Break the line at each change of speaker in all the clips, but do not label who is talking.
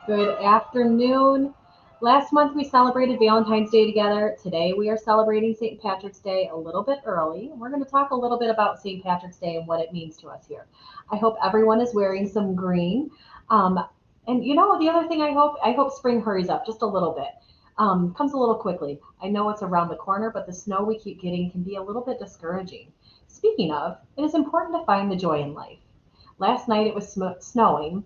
Good afternoon. Last month we celebrated Valentine's Day together. Today we are celebrating St. Patrick's Day a little bit early. We're going to talk a little bit about St. Patrick's Day and what it means to us here. I hope everyone is wearing some green. Um, and the other thing I hope spring hurries up just a little bit. Comes a little quickly. I know it's around the corner, but the snow we keep getting can be a little bit discouraging. Speaking of, it is important to find the joy in life. Last night it was snowing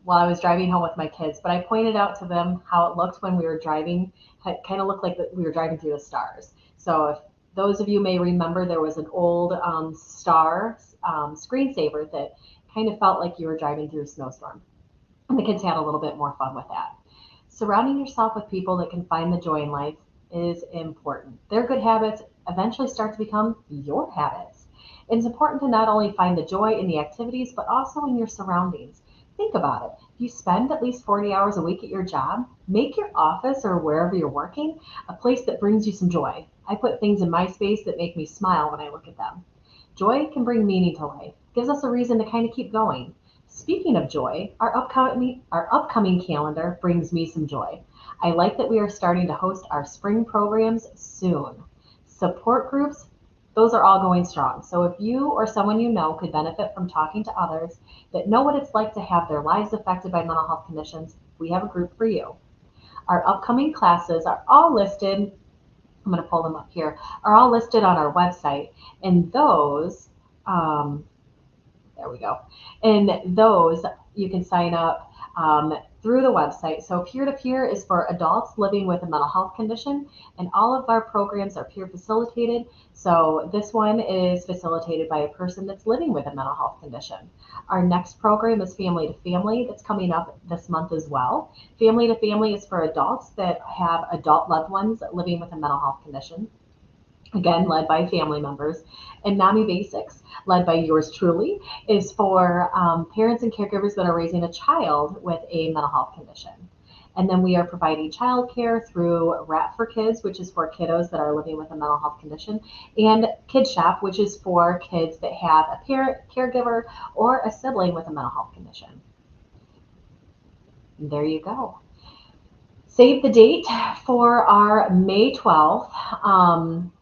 while I was driving home with my kids, but I pointed out to them how it looked when we were driving. It kind of looked like we were driving through the stars. So if those of you may remember, there was an old star screensaver that kind of felt like you were driving through a snowstorm. And the kids had a little bit more fun with that. Surrounding yourself with people that can find the joy in life is important. Their good habits eventually start to become your habits. It's important to not only find the joy in the activities, but also in your surroundings. Think about it. If you spend at least 40 hours a week at your job, make your office or wherever you're working a place that brings you some joy. I put things in my space that make me smile when I look at them. Joy can bring meaning to life, gives us a reason to kind of keep going. Speaking of joy, our upcoming calendar brings me some joy. I like that we are starting to host our spring programs soon. Support groups, those are all going strong. So if you or someone you know could benefit from talking to others that know what it's like to have their lives affected by mental health conditions, we have a group for you. Our upcoming classes are all listed. I'm going to pull them up here. Are all listed on our website, and those um, there we go. And those you can sign up through the website. So peer to peer is for adults living with a mental health condition, and all of our programs are peer facilitated. So this one is facilitated by a person that's living with a mental health condition. Our next program is Family to Family that's coming up this month as well. Family to Family is for adults that have adult loved ones living with a mental health condition, again led by family members. And NAMI Basics, led by yours truly, is for parents and caregivers that are raising a child with a mental health condition. And then we are providing childcare through Rat for Kids, which is for kiddos that are living with a mental health condition, and Kid Shop, which is for kids that have a parent, caregiver, or a sibling with a mental health condition. And there you go. Save the date for our May 12th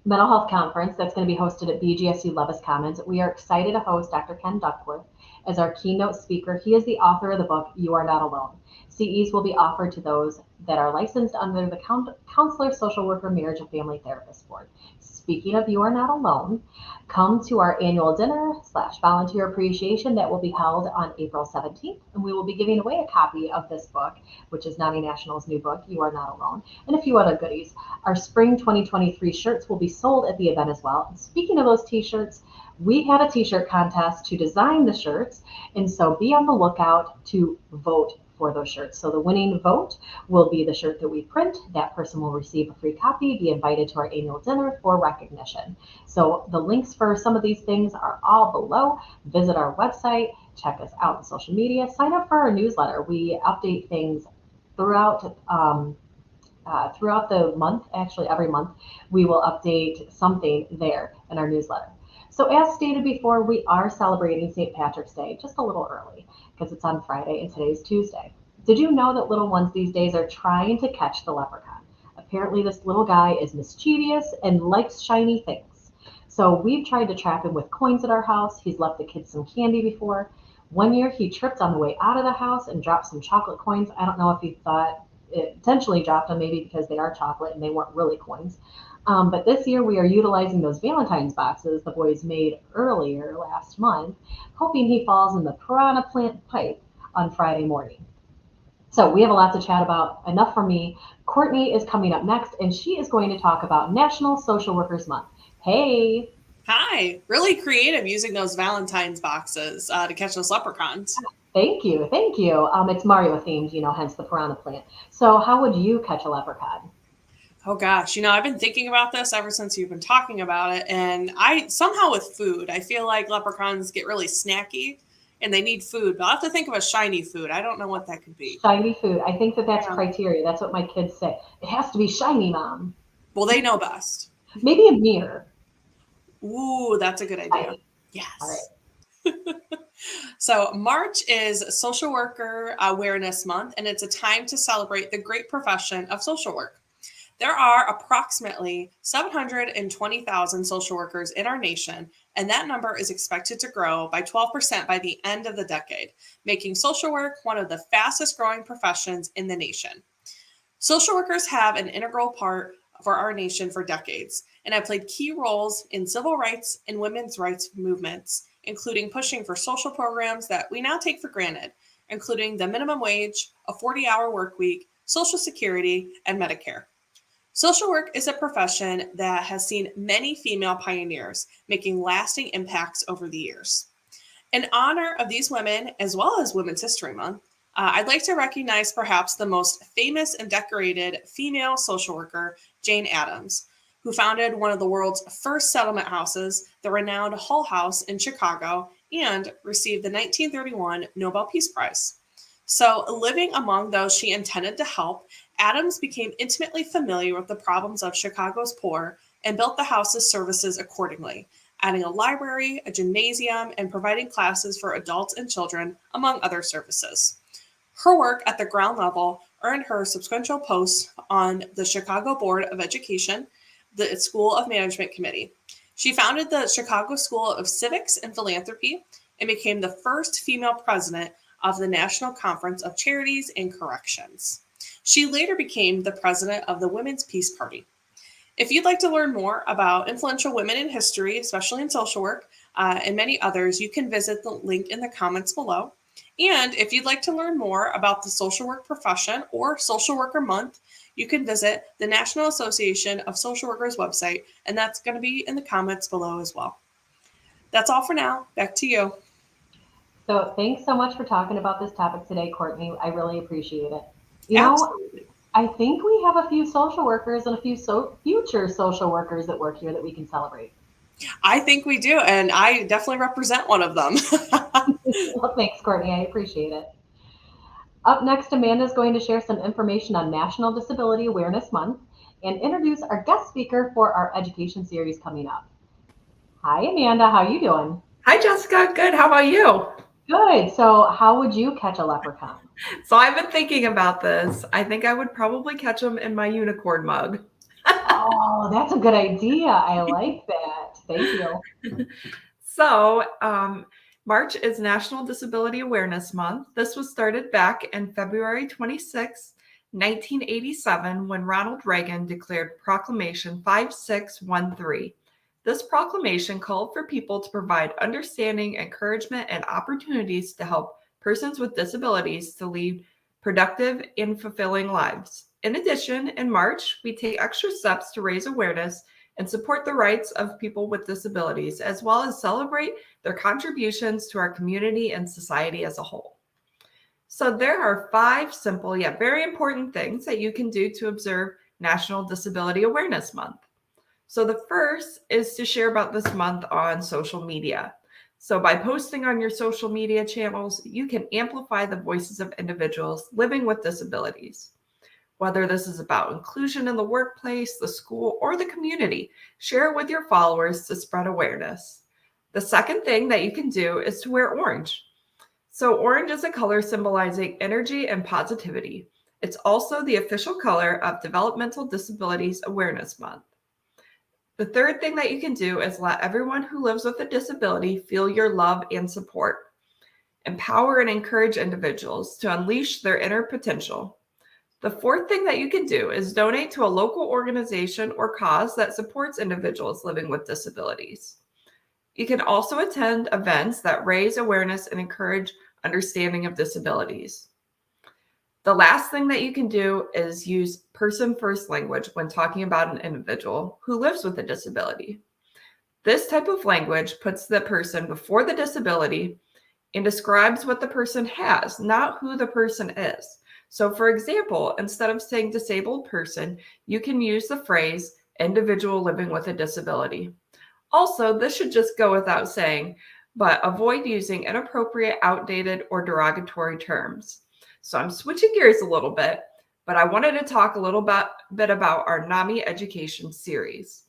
mental health conference that's going to be hosted at BGSU Levis Commons. We are excited to host Dr. Ken Duckworth as our keynote speaker. He is the author of the book You Are Not Alone. CEs will be offered to those that are licensed under the Counselor, Social Worker, Marriage, and Family Therapist Board. Speaking of You Are Not Alone, come to our annual dinner slash volunteer appreciation that will be held on April 17th. And we will be giving away a copy of this book, which is NAMI National's new book, You Are Not Alone, and a few other goodies. Our spring 2023 shirts will be sold at the event as well. And speaking of those t-shirts, we had a t-shirt contest to design the shirts, and so be on the lookout to vote for those shirts. So the winning vote will be the shirt that we print. That person will receive a free copy, be invited to our annual dinner for recognition. So the links for some of these things are all below. Visit our website, check us out on social media, sign up for our newsletter. We update things throughout throughout the month. Actually, every month we will update something there in our newsletter. So as stated before, we are celebrating St. Patrick's Day just a little early because it's on Friday and today's Tuesday. Did you know that little ones these days are trying to catch the leprechaun? Apparently this little guy is mischievous and likes shiny things. So we've tried to trap him with coins at our house. He's left the kids some candy before. One year he tripped on the way out of the house and dropped some chocolate coins. I don't know if he thought it intentionally dropped them, maybe because they are chocolate and they weren't really coins. But this year we are utilizing those Valentine's boxes the boys made earlier last month, hoping he falls in the piranha plant pipe on Friday morning. So we have a lot to chat about. Enough for me. Courtney is coming up next, and she is going to talk about National Social Workers Month. Hey,
Hi, really creative using those Valentine's boxes to catch those leprechauns.
thank you, thank you. It's Mario themed, hence the piranha plant. So how would you catch a leprechaun?
Oh gosh, I've been thinking about this ever since you've been talking about it, and I somehow with food, I feel like leprechauns get really snacky and they need food, but I'll have to think of a shiny food. I don't know what that could be.
Shiny food. I think that that's
Yeah.
criteria. That's what my kids say. It has to be shiny, mom.
Well, they know best.
Maybe a mirror.
Ooh, that's a good idea.
Shiny. All right.
Yes. So, March is Social Worker Awareness Month, and it's a time to celebrate the great profession of social work. There are approximately 720,000 social workers in our nation, and that number is expected to grow by 12% by the end of the decade, making social work one of the fastest growing professions in the nation. Social workers have an integral part for our nation for decades and have played key roles in civil rights and women's rights movements, including pushing for social programs that we now take for granted, including the minimum wage, a 40-hour work week, Social Security, and Medicare. Social work is a profession that has seen many female pioneers making lasting impacts over the years. In honor of these women, as well as Women's History Month, I'd like to recognize perhaps the most famous and decorated female social worker, Jane Addams, who founded one of the world's first settlement houses, the renowned Hull House in Chicago, and received the 1931 Nobel Peace Prize. So, living among those she intended to help, Addams became intimately familiar with the problems of Chicago's poor and built the house's services accordingly, adding a library, a gymnasium, and providing classes for adults and children, among other services. Her work at the ground level earned her substantial posts on the Chicago Board of Education, the School of Management Committee. She founded the Chicago School of Civics and Philanthropy and became the first female president of the National Conference of Charities and Corrections. She later became the president of the Women's Peace Party. If you'd like to learn more about influential women in history, especially in social work, and many others, you can visit the link in the comments below. And if you'd like to learn more about the social work profession or Social Worker Month, you can visit the National Association of Social Workers website, and that's going to be in the comments below as well. That's all for now. Back to you.
So thanks so much for talking about this topic today, Courtney. I really appreciate it. You know,
Absolutely.
I think we have a few social workers and a few future social workers that work here that we can celebrate.
I think we do, and I definitely represent one of them.
Well, thanks, Courtney. I appreciate it. Up next, Amanda is going to share some information on National Disability Awareness Month and introduce our guest speaker for our education series coming up. Hi, Amanda. How you doing?
Hi, Jessica. Good. How about you?
Good. So, how would you catch a leprechaun?
So I've been thinking about this. I think I would probably catch them in my unicorn mug.
Oh, that's a good idea. I like that. Thank you.
So, March is National Disability Awareness Month. This was started back in February 26, 1987, when Ronald Reagan declared Proclamation 5613. This proclamation called for people to provide understanding, encouragement, and opportunities to help persons with disabilities to lead productive and fulfilling lives. In addition, in March, we take extra steps to raise awareness and support the rights of people with disabilities, as well as celebrate their contributions to our community and society as a whole. So there are 5 simple yet very important things that you can do to observe National Disability Awareness Month. So the first is to share about this month on social media. So by posting on your social media channels, you can amplify the voices of individuals living with disabilities. Whether this is about inclusion in the workplace, the school, or the community, share it with your followers to spread awareness. The second thing that you can do is to wear orange. So orange is a color symbolizing energy and positivity. It's also the official color of Developmental Disabilities Awareness Month. The third thing that you can do is let everyone who lives with a disability feel your love and support. Empower and encourage individuals to unleash their inner potential. The fourth thing that you can do is donate to a local organization or cause that supports individuals living with disabilities. You can also attend events that raise awareness and encourage understanding of disabilities. The last thing that you can do is use person-first language when talking about an individual who lives with a disability. This type of language puts the person before the disability and describes what the person has, not who the person is. So for example, instead of saying disabled person, you can use the phrase individual living with a disability. Also, this should just go without saying, but avoid using inappropriate, outdated, or derogatory terms. So I'm switching gears a little bit, but I wanted to talk a little bit about our NAMI education series.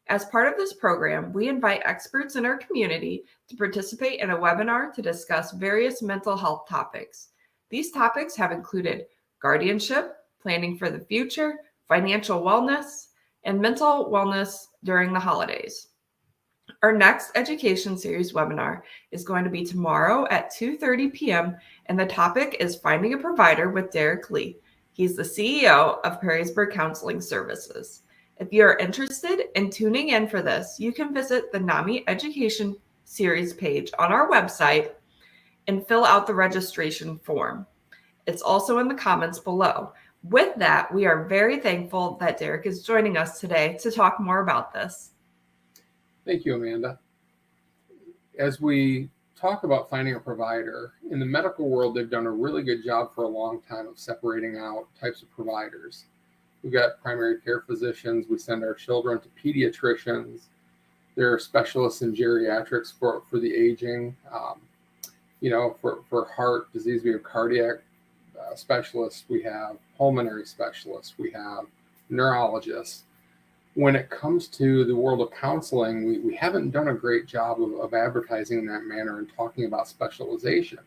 As part of this program, we invite experts in our community to participate in a webinar to discuss various mental health topics. These topics have included guardianship, planning for the future, financial wellness, and mental wellness during the holidays. Our next education series webinar is going to be tomorrow at 2:30 p.m. and the topic is Finding a Provider with Derek Lee. He's the CEO of Perrysburg Counseling Services. If you're interested in tuning in for this, you can visit the NAMI Education Series page on our website and fill out the registration form. It's also in the comments below. With that, we are very thankful that Derek is joining us today to talk more about this.
Thank you, Amanda. As we talk about finding a provider, in the medical world, they've done a really good job for a long time of separating out types of providers. We've got primary care physicians. We send our children to pediatricians. There are specialists in geriatrics for the aging. For heart disease, we have cardiac specialists. We have pulmonary specialists. We have neurologists. When it comes to the world of counseling, we haven't done a great job of advertising in that manner and talking about specialization.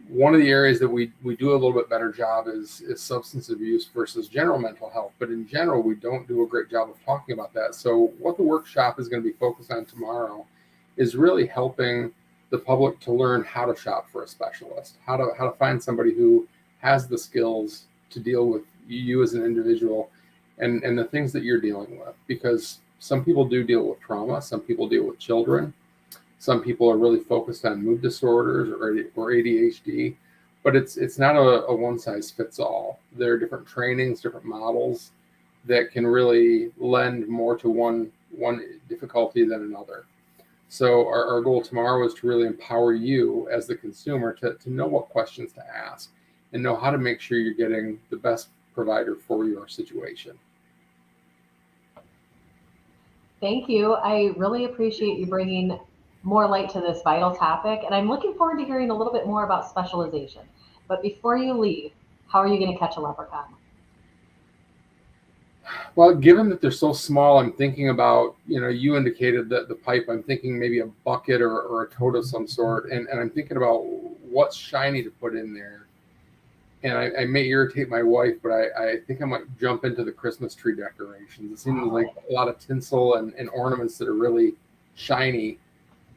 One of the areas that we do a little bit better job is substance abuse versus general mental health. But in general, we don't do a great job of talking about that. So what the workshop is going to be focused on tomorrow is really helping the public to learn how to shop for a specialist, how to find somebody who has the skills to deal with you as an individual and the things that you're dealing with. Because some people do deal with trauma, some people deal with children. Some people are really focused on mood disorders or ADHD, but it's not a one size fits all. There are different trainings, different models that can really lend more to one difficulty than another. So our goal tomorrow is to really empower you as the consumer to know what questions to ask and know how to make sure you're getting the best provider for your situation.
Thank you. I really appreciate you bringing more light to this vital topic, and I'm looking forward to hearing a little bit more about specialization. But before you leave, how are you going to catch a leprechaun?
Well, given that they're so small, I'm thinking about, you indicated that the pipe, I'm thinking maybe a bucket or a toad of some sort, and I'm thinking about what's shiny to put in there. And I may irritate my wife, but I think I might jump into the Christmas tree decorations. It seems like a lot of tinsel and ornaments that are really shiny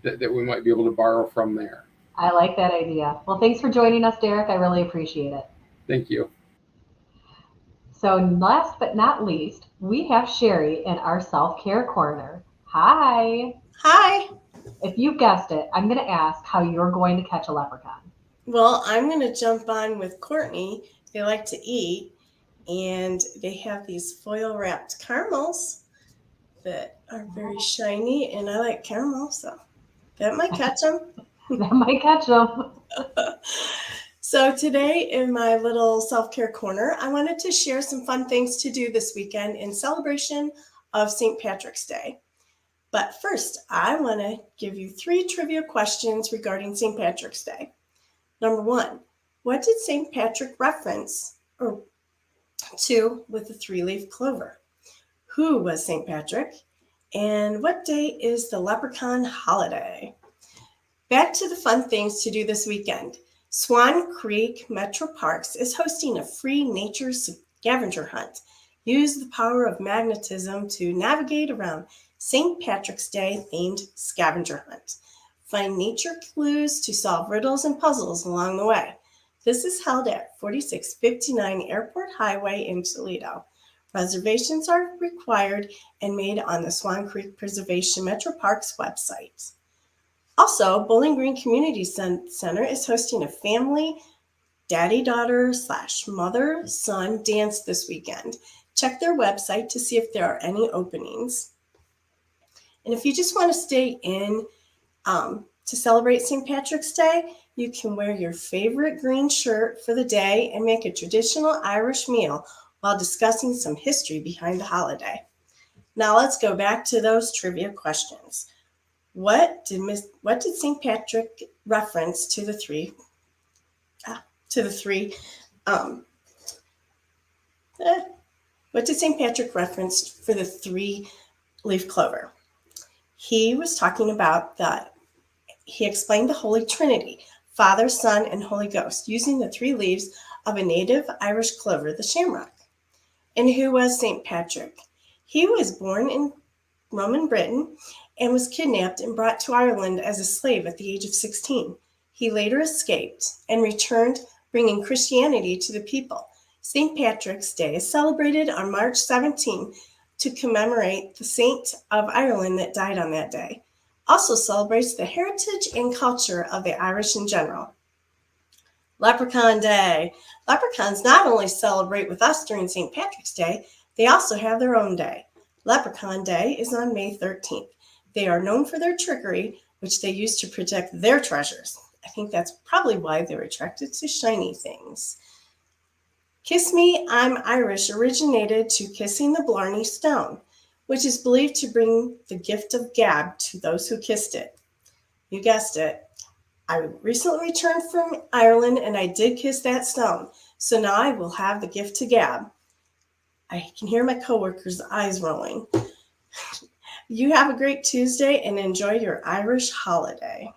that we might be able to borrow from there.
I like that idea. Well, thanks for joining us, Derek. I really appreciate it.
Thank you.
So last but not least, we have Sherry in our self-care corner. Hi.
Hi.
If you guessed it, I'm going to ask how you're going to catch a leprechaun.
Well, I'm going to jump on with Courtney. They like to eat, and they have these foil-wrapped caramels that are very shiny, and I like caramel, so that might catch them.
That might catch them.
So today in my little self-care corner, I wanted to share some fun things to do this weekend in celebration of St. Patrick's Day. But first, I want to give you 3 trivia questions regarding St. Patrick's Day. Number 1, what did St. Patrick reference to with the 3-leaf clover? Who was St. Patrick? And what day is the leprechaun holiday? Back to the fun things to do this weekend. Swan Creek Metro Parks is hosting a free nature scavenger hunt. Use the power of magnetism to navigate around St. Patrick's Day themed scavenger hunt. Find nature clues to solve riddles and puzzles along the way. This is held at 4659 Airport Highway in Toledo. Reservations are required and made on the Swan Creek Preservation Metro Parks website. Also, Bowling Green Community Center is hosting a family daddy-daughter / mother-son dance this weekend. Check their website to see if there are any openings. And if you just want to stay in to celebrate St. Patrick's Day, you can wear your favorite green shirt for the day and make a traditional Irish meal while discussing some history behind the holiday. Now let's go back to those trivia questions. What did St. Patrick reference to the three? What did St. Patrick reference for the 3 leaf clover. He was talking about he explained the Holy Trinity, Father, Son, and Holy Ghost, using the 3 leaves of a native Irish clover, the shamrock. And who was St. Patrick? He was born in Roman Britain and was kidnapped and brought to Ireland as a slave at the age of 16. He later escaped and returned, bringing Christianity to the people. St. Patrick's Day is celebrated on March 17 to commemorate the saint of Ireland that died on that day. Also celebrates the heritage and culture of the Irish in general. Leprechaun Day. Leprechauns not only celebrate with us during St. Patrick's Day, they also have their own day. Leprechaun Day is on May 13th. They are known for their trickery, which they use to protect their treasures. I think that's probably why they're attracted to shiny things. Kiss Me, I'm Irish originated to kissing the Blarney Stone, which is believed to bring the gift of gab to those who kissed it. You guessed it. I recently returned from Ireland and I did kiss that stone. So now I will have the gift to gab. I can hear my coworkers' eyes rolling. You have a great Tuesday and enjoy your Irish holiday.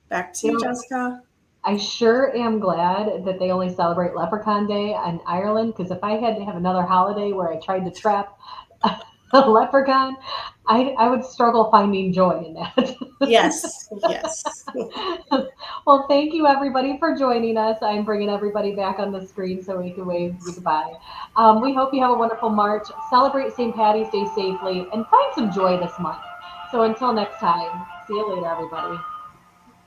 Back to you, Jessica.
I sure am glad that they only celebrate Leprechaun Day in Ireland, because if I had to have another holiday where I tried to trap a leprechaun, I would struggle finding joy in that.
Yes, yes.
Well, thank you everybody for joining us. I'm bringing everybody back on the screen so we can wave goodbye. We hope you have a wonderful March. Celebrate St. Patty's Day safely and find some joy this month. So until next time, see you later, everybody.